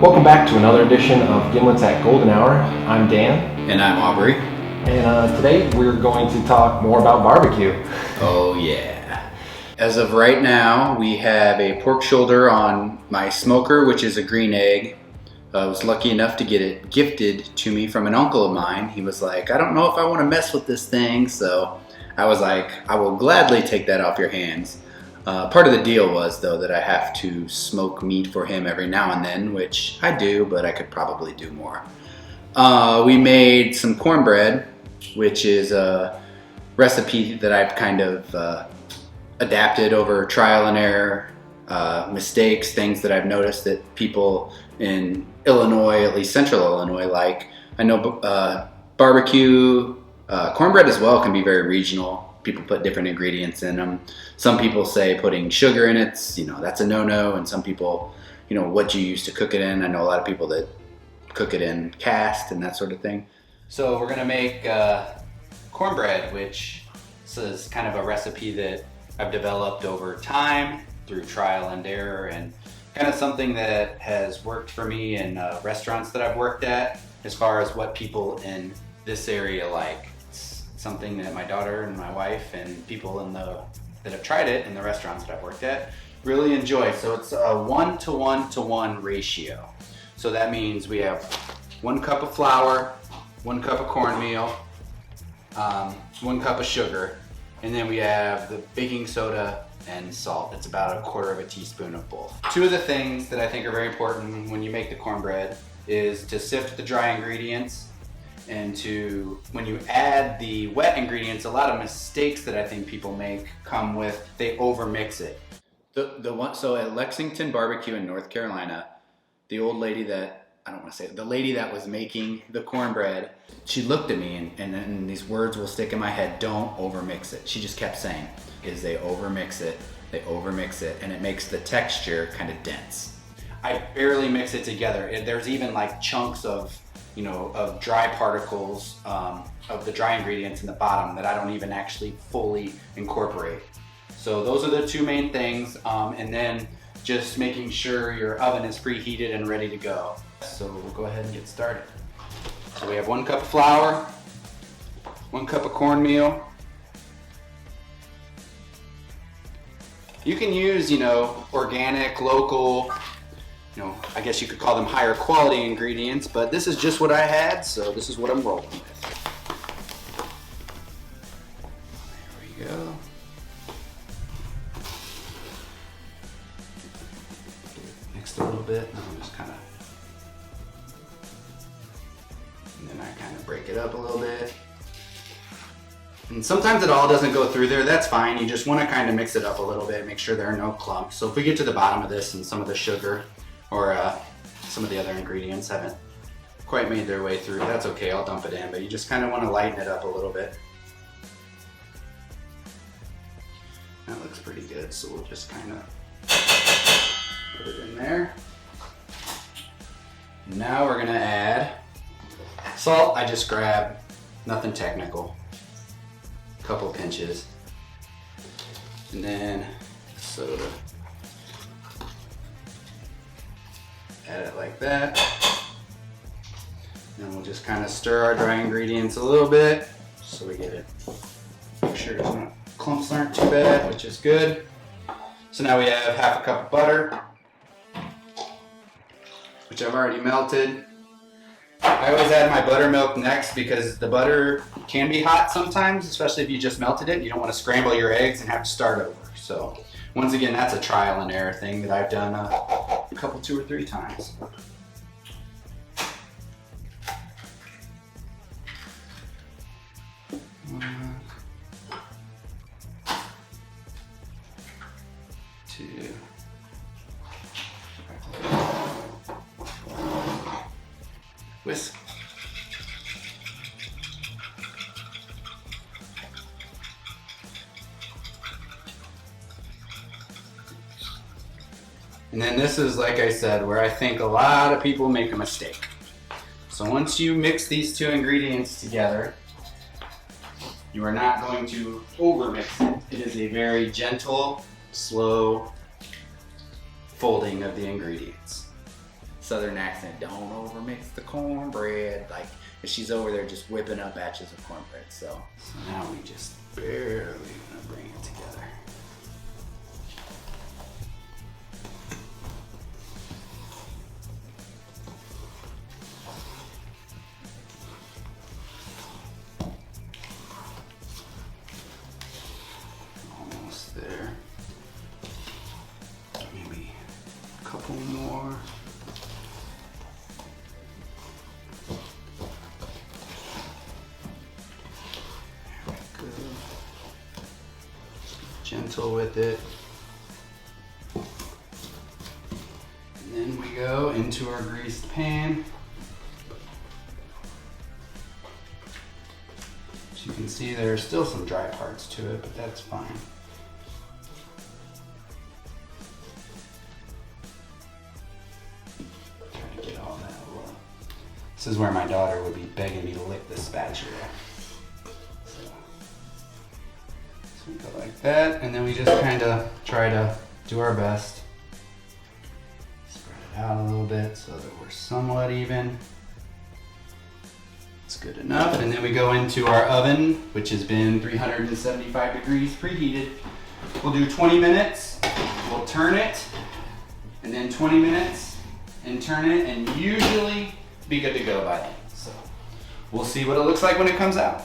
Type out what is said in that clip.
Welcome back to another edition of Gimlets at Golden Hour. I'm Dan. And I'm Aubrey. And today we're going to talk more about barbecue. Oh yeah. As of right now, we have a pork shoulder on my smoker, which is a green egg. I was lucky enough to get it gifted to me from an uncle of mine. He was like, I don't know if I want to mess with this thing. So I was like, I will gladly take that off your hands. Part of the deal was, though, that I have to smoke meat for him every now and then, which I do, but I could probably do more. We made some cornbread, which is a recipe that I've kind of adapted over trial and error, mistakes, things that I've noticed that people in Illinois, at least central Illinois, like. I know barbecue, cornbread as well can be very regional. People put different ingredients in them. Some people say putting sugar in it, that's a no-no. And some people, what you use to cook it in. I know a lot of people that cook it in cast and that sort of thing. So we're gonna make cornbread, which is kind of a recipe that I've developed over time through trial and error, and kind of something that has worked for me in restaurants that I've worked at, as far as what people in this area like. Something that my daughter and my wife and people that have tried it in the restaurants that I've worked at really enjoy. So it's a 1:1:1 ratio. So that means we have 1 cup of flour, 1 cup of cornmeal, 1 cup of sugar, and then we have the baking soda and salt. It's about 1/4 teaspoon of both. Two of the things that I think are very important when you make the cornbread is to sift the dry ingredients, and when you add the wet ingredients, a lot of mistakes that I think people make come with, they overmix it. So at Lexington Barbecue in North Carolina, the old lady the lady that was making the cornbread, she looked at me and these words will stick in my head, don't overmix it. She just kept saying, they overmix it, and it makes the texture kind of dense. I barely mix it together. There's even like chunks of dry particles of the dry ingredients in the bottom that I don't even actually fully incorporate. So those are the two main things, and then just making sure your oven is preheated and ready to go. So we'll go ahead and get started. So we have 1 cup of flour, 1 cup of cornmeal. You can use, organic, local, I guess you could call them higher quality ingredients, but this is just what I had, so this is what I'm rolling with. There we go. Mixed a little bit, and I'll just and then I kind of break it up a little bit. And sometimes it all doesn't go through there, that's fine. You just want to kind of mix it up a little bit, make sure there are no clumps. So if we get to the bottom of this and some of the sugar or some of the other ingredients haven't quite made their way through, that's okay, I'll dump it in, but you just kind of want to lighten it up a little bit. That looks pretty good, so we'll just kind of put it in there. Now we're gonna add salt. I just grabbed, nothing technical, a couple pinches, and then soda. Add it like that. And we'll just kind of stir our dry ingredients a little bit so we get it. Make sure clumps aren't too bad, which is good. So now we have 1/2 cup of butter, which I've already melted. I always add my buttermilk next because the butter can be hot sometimes, especially if you just melted it. You don't want to scramble your eggs and have to start over. So once again, that's a trial and error thing that I've done a couple, 2 or 3 times. One, 2. Whisk. And then this is, like I said, where I think a lot of people make a mistake. So once you mix these 2 ingredients together, you are not going to overmix it. It is a very gentle, slow folding of the ingredients. southern accent, don't overmix the cornbread. Like, she's over there just whipping up batches of cornbread. So now we just barely gonna bring it together. Almost there. Maybe a couple more. Gentle with it. And then we go into our greased pan. As you can see, there are still some dry parts to it, but that's fine. Try to get all that low. This is where my daughter would be begging me to lick the spatula. So we go like that, and then we just kind of try to do our best. Spread it out a little bit so that we're somewhat even. It's good enough. And then we go into our oven, which has been 375 degrees preheated. We'll do 20 minutes, we'll turn it, and then 20 minutes, and turn it, and usually be good to go by then. So we'll see what it looks like when it comes out.